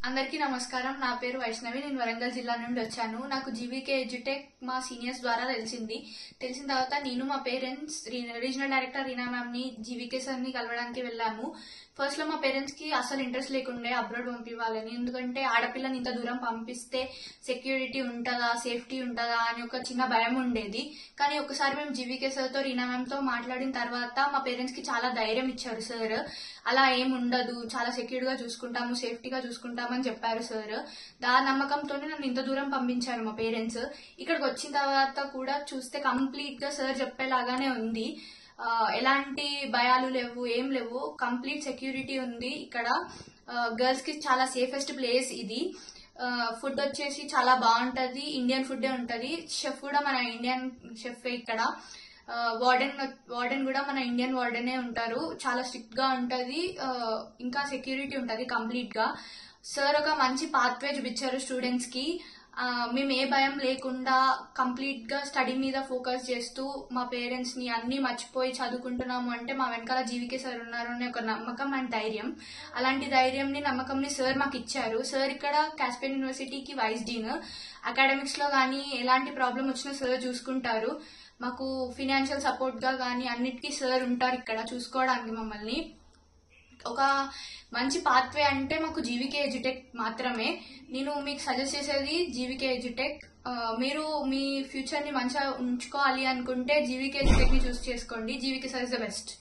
అందరికీ నమస్కారం. నా పేరు వైష్ణవి. నేను వరంగల్ జిల్లా నుండి వచ్చాను. నాకు జీవీకే ఎడ్యుటెక్ మా సీనియర్స్ ద్వారా తెలిసిన తర్వాత నేను మా parents regional director Reena ma'am ని జీవీకే సార్ ని కలవడానికి వెళ్ళాము. ఫస్ట్ లో మా పేరెంట్స్ కి అసలు ఇంట్రెస్ట్ లేకుండే అబ్రాడ్ పంపివ్వాలని. ఎందుకంటే ఆడపిల్లని ఇంత దూరం పంపిస్తే సెక్యూరిటీ ఉంటుందా, సేఫ్టీ ఉంటుందా అని ఒక చిన్న భయం ఉండేది. కానీ ఒకసారి మేము జీవీకే సార్ తో రీనా మ్యామ్ తో మాట్లాడిన తర్వాత మా పేరెంట్స్ కి చాలా ధైర్యం ఇచ్చారు సార్. అలా ఏం ఉండదు, చాలా సెక్యూర్ గా చూసుకుంటాము, సేఫ్టీగా చూసుకుంటామని చెప్పారు సార్. దాని నమ్మకంతోనే నన్ను ఇంత దూరం పంపించారు మా పేరెంట్స్. ఇక్కడికి వచ్చిన తర్వాత కూడా చూస్తే కంప్లీట్ గా సార్ చెప్పేలాగానే ఉంది. ఎలాంటి భయాలు లేవు, ఏం లేవు. కంప్లీట్ సెక్యూరిటీ ఉంది ఇక్కడ. గర్ల్స్ కి చాలా సేఫెస్ట్ ప్లేస్ ఇది. ఫుడ్ వచ్చేసి చాలా బాగుంటది, ఇండియన్ ఫుడ్ ఉంటది. షెఫ్ కూడా మన ఇండియన్ షెఫ్ ఇక్కడ. వార్డెన్ కూడా మన ఇండియన్ వార్డెనే ఉంటారు. చాలా స్ట్రిక్ట్ గా ఉంటది, ఇంకా సెక్యూరిటీ ఉంటది కంప్లీట్ గా. సార్ ఒక మంచి పాత్వే చూపించారు స్టూడెంట్స్ కి. మేము ఏ భయం లేకుండా కంప్లీట్ గా స్టడీ మీద ఫోకస్ చేస్తూ మా పేరెంట్స్ ని అన్ని మర్చిపోయి చదువుకుంటున్నాము అంటే మా వెనకాల జీవీకే సార్ ఉన్నారు అనే ఒక నమ్మకం అండ్ ధైర్యం. అలాంటి నమ్మకంని సార్ మాకు ఇచ్చారు. సార్ ఇక్కడ కాస్పియన్ యూనివర్సిటీకి వైస్ డీన్. అకాడమిక్స్ లో గానీ ఎలాంటి ప్రాబ్లం వచ్చినా సార్ చూసుకుంటారు. మాకు ఫినాన్షియల్ సపోర్ట్ గా గానీ అన్నిటికీ సార్ ఉంటారు ఇక్కడ చూసుకోవడానికి మమ్మల్ని. ఒక మంచి పాత్వే అంటే మాకు జీవీకే ఎడ్యుటెక్ మాత్రమే. నేను మీకు సజెస్ట్ చేసేది జీవీకే ఎడ్యుటెక్. మీరు మీ ఫ్యూచర్ ని మంచిగా ఉంచుకోవాలి అనుకుంటే జీవీకే ఎడ్యుటెక్ ని చూస్ చేసుకోండి. GVK sir is the best.